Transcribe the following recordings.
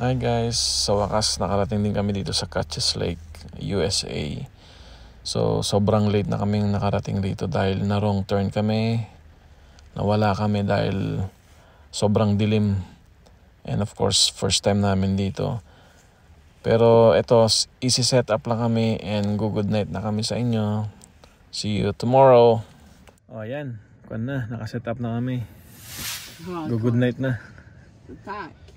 Hi guys, sa wakas nakarating din kami dito sa Catches Lake, USA. So sobrang late na kaming nakarating dito dahil na wrong turn kami. Nawala kami dahil sobrang dilim. And of course, first time namin dito. Pero ito, easy setup lang kami and good night na kami sa inyo. See you tomorrow. Oh yan, kuan na, nakaset up na kami. Good night na.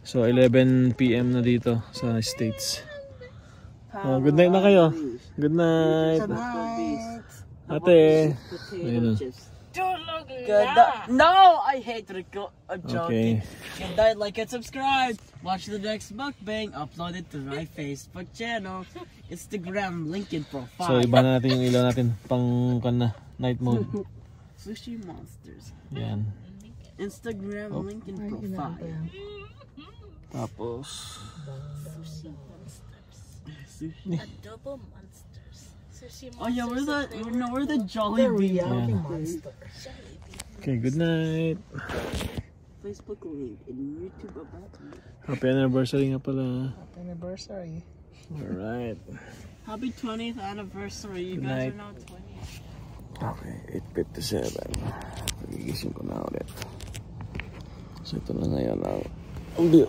So 11 PM na dito sa States. Oh, good night na kayo. Good night. Ate. Ayun. No, I hate record. I'm joking. Okay. Good night, like and subscribe. Watch the next mukbang. Upload it to my Facebook channel, Instagram, link in profile. So iba na natin yung ilaw natin pang kan na night mode. Sushi Monsters. Yan. Instagram, link in profile. Tapos Sushi Monsters. Sushi. Adobo Monsters. Sushi Monsters. Oh yeah, we're the Jollibee. Yeah. Monsters. Okay, good night. Facebook link and YouTube about me. Happy anniversary nga pala. Happy anniversary. Alright. Happy 20th anniversary. You Good guys night. are now 20. Okay, 8:57. Pagigising ko na ulit. So ito na ngayon ang view.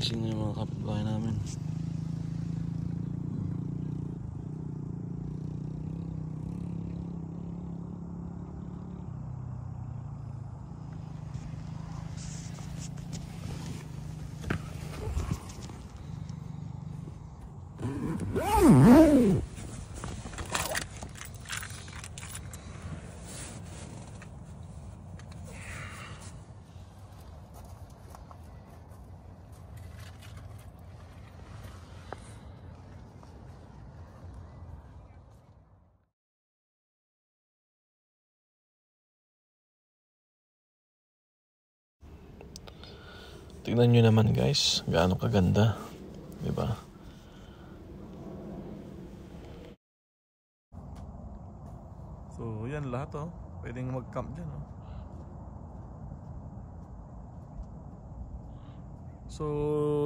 Gising na yung mga kapitbahay namin. Tingnan nyo naman guys, gaano kaganda, di ba? So yan lahat oh, pwedeng mag-camp dyan oh. So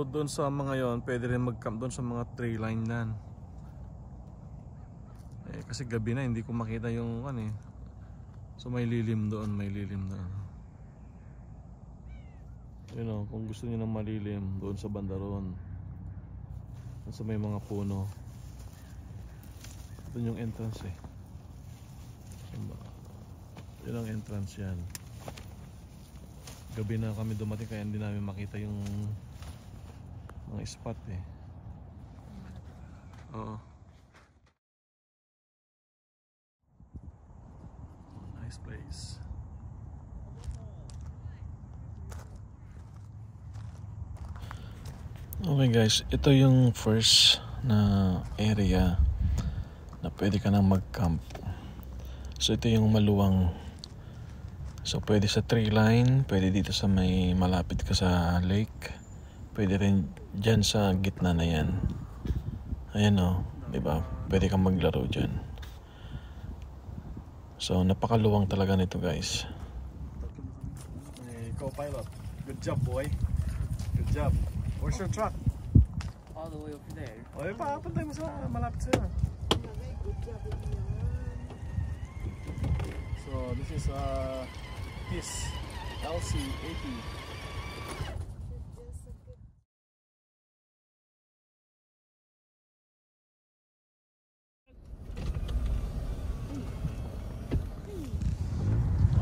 doon sa mga yon, pwede rin mag-camp doon sa mga tree line nan. Kasi gabi na hindi ko makita yung ano eh. So may lilim doon, may lilim doon. You know, kung gusto niyo ng malilim, doon sa bandaron. Doon sa may mga puno. Doon yung entrance eh. Yun ang entrance yan. Gabi na kami dumating kaya hindi namin makita yung mga spot eh. Oo. Nice place. Okay guys, ito yung first na area na pwede ka nang mag-camp. So ito yung maluwang. So pwede sa tree line, pwede dito sa may malapit ka sa lake. Pwede rin dyan sa gitna na yan. Ayan o, diba? Pwede kang maglaro dyan. So napakaluwang talaga nito guys. Hey, co-pilot. Good job boy. Good job. Where's your truck? All the way over there. O, papuntay mo sa malapit sa'yo. So, this is his LC80.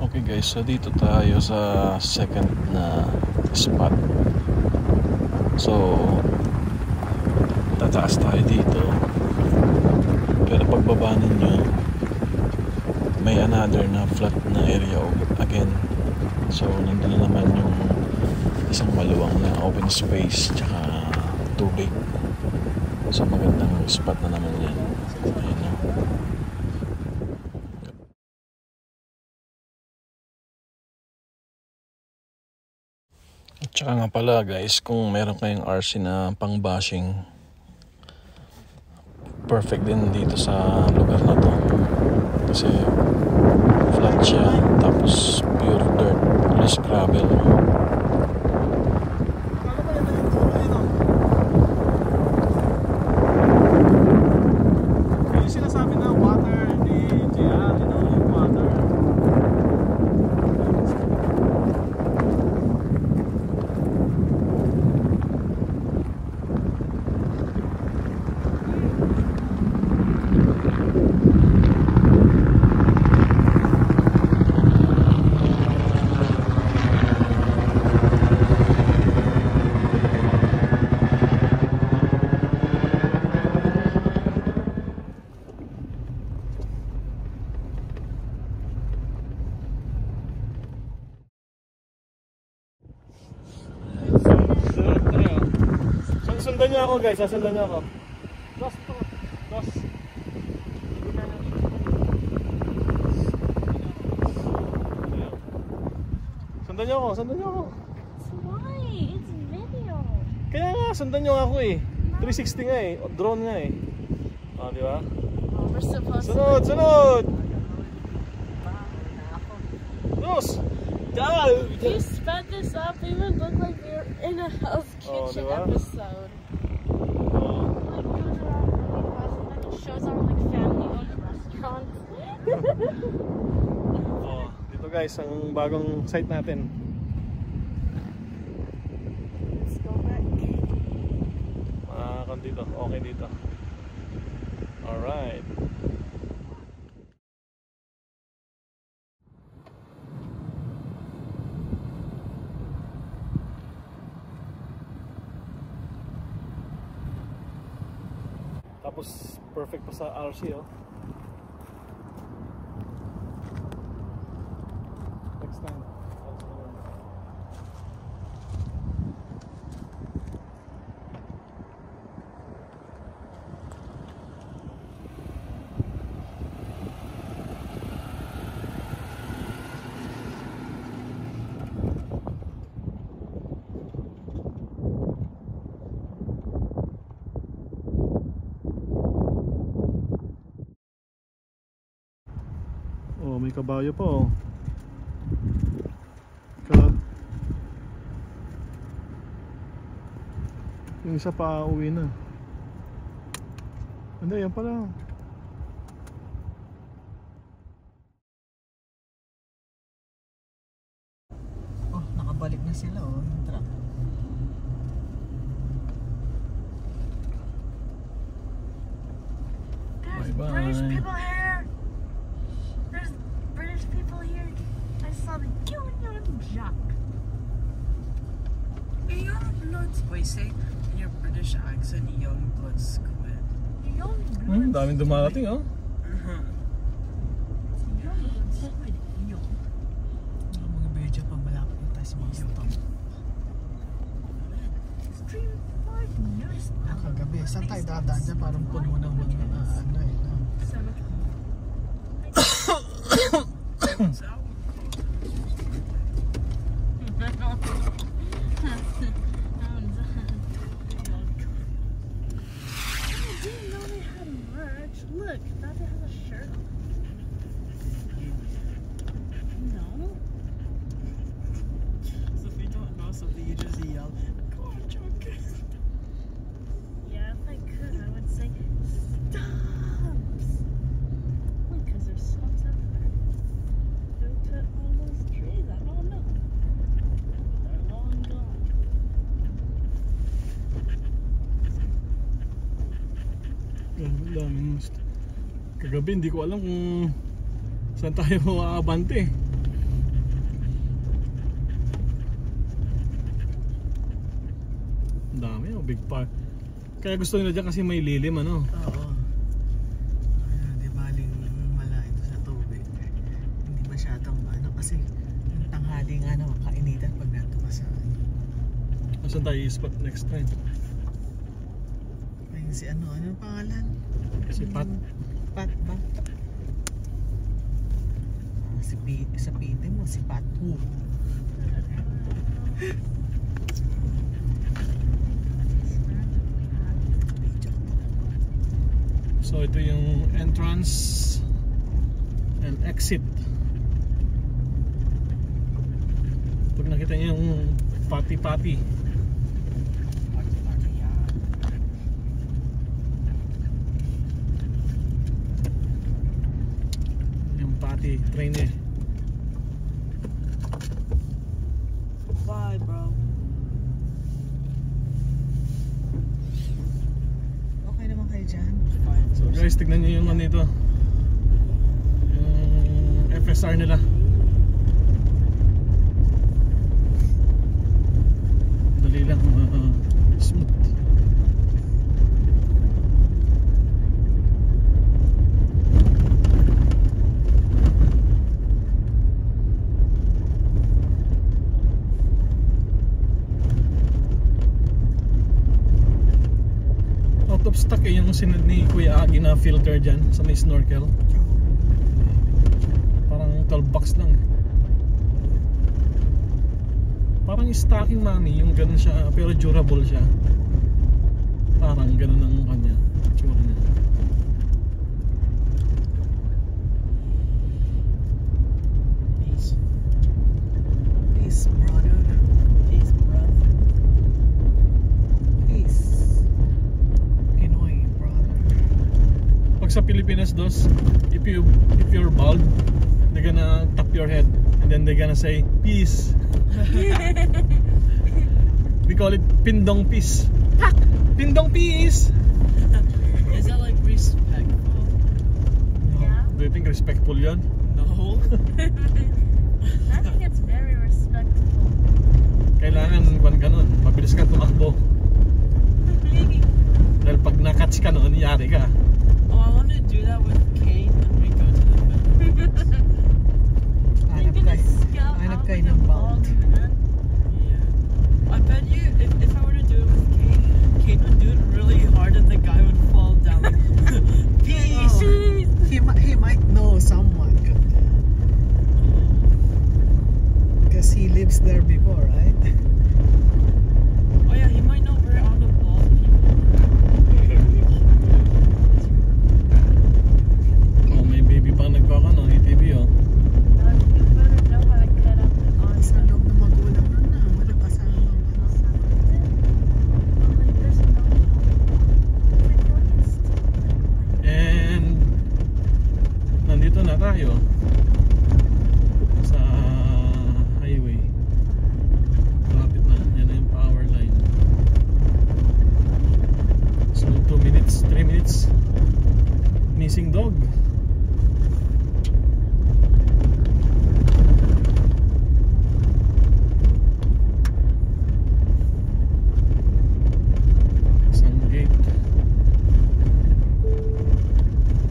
Okay guys, so dito tayo sa second na spot. So tataas tayo dito. Pero pagbaba ninyo, may another na flat na area again. So nandun na naman yung isang maluwang na open space tsaka tubig. So magandang spot na naman yan. Ayan na. At saka nga pala guys, kung meron kayong RC na pang bashing, perfect din dito sa lugar na to. Kasi flat siya, tapos pure dirt, loose gravel. Yung sinasabi na water, hindi GR, yung water. Sundan niyo ako guys, sasundan niyo ako. Dos. Sundan niyo ako. It's why? It's video. Kaya nga, sundan niyo ako eh. 360 nga eh, drone nga eh. Oh, di ba? Oh, we're supposed Sunod! Dos! If you sped this up, it would look like we were in a Hell's Oh, Kitchen diba? episode. Oh. Like, those are all really fast, and then it shows our like family-owned restaurants. Oh, dito guys, ang bagong site natin. Let's go back. Kan dito, okay dito. Alright. Tapos perfect pa sa RC oh. Next time. Oh, may kabayo pa oh. Yung isa pa uwi na. Hindi, yan pala. Oh, nakabalik na sila oh, yung truck. There's Bye-bye. British people here. There's British people here. I saw the Union Jack. Young Bloods. Wait, say in your British accent, Young Bloods squid. Young Bloods. Daming dumarating oh. Young Bloods squid. Young. Mga medyo pag malapit na tayo sa mga stop. Stream five news. Kagabi, saan tayo dadaan dyan? Parang puno ng mga ano eh. No? Look, Dada has a shirt on. No. So if you don't know something, you just yell, "Go on, Junker!" Yeah, if I could, I would say, stops! Because there's stops everywhere. Who cut all those trees? I don't know. They're long gone. Daming kagabi hindi ko alam kung saan tayo aabante. Ang dami oh, big park. Kaya gusto nila dyan kasi may lilim ano. Oo. Di baling malayo sa tubig. Hindi masyadong ano kasi yung tanghali nga naman kainitan pag nato ka sa Saan tayo i-spot next time? ayun si ano pangalan? Si Pat. Pat ba? Sa pite mo si Pat Hu. So ito yung entrance and exit. Pag nakita niyo yung pati-pati, yung pati train eh. Bye, bro. Okay naman kayo dyan? So guys, tignan nyo yung ano nito, yung FSR nila. Dali lang, smooth. Out of stock eh yung sinad ni Kuya Agi na filter dyan sa may snorkel. Parang 12 bucks lang eh. Parang stocking money yung ganun siya, pero durable siya. Parang ganun ang kanya, tsura niya. Peace. Peace, brother. Peace, brother. Peace. Pinoy, brother. Pag sa Pilipinas, dos, if you're bald, they're gonna tap your head and then they're gonna say peace. We call it pindong peace. Pindong peace. Is that like respectful? Yeah. Do you think respectful yun? No. I think it's very respectable. Kailangan kung ganun, mabilis ka tumakbo. Dahil pag nakatch ka noon, yari ka. Oh, I want to do that with Kate when we go to the Philippines. You're gonna scout hanap out kayo like a ng bald man. Yeah. I bet you if I were to do it with Kate, Kate would do it really hard and the guy would fall down like, peace! He might know someone because he lives there before, right? Oh yeah, he might know where all the bald people Oh, may baby pa nagpaka no, ATV oh. No, you better know how to cut up the on Sa loob ng magulang nun na, wala pa sa ano. And nandito na tayo sa highway. Malapit na, yan na yung power line. So 2 minutes, 3 minutes. Missing dog. Isang gate.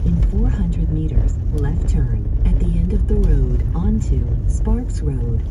In 400 meters, left turn at the end of the road onto Sparks Road.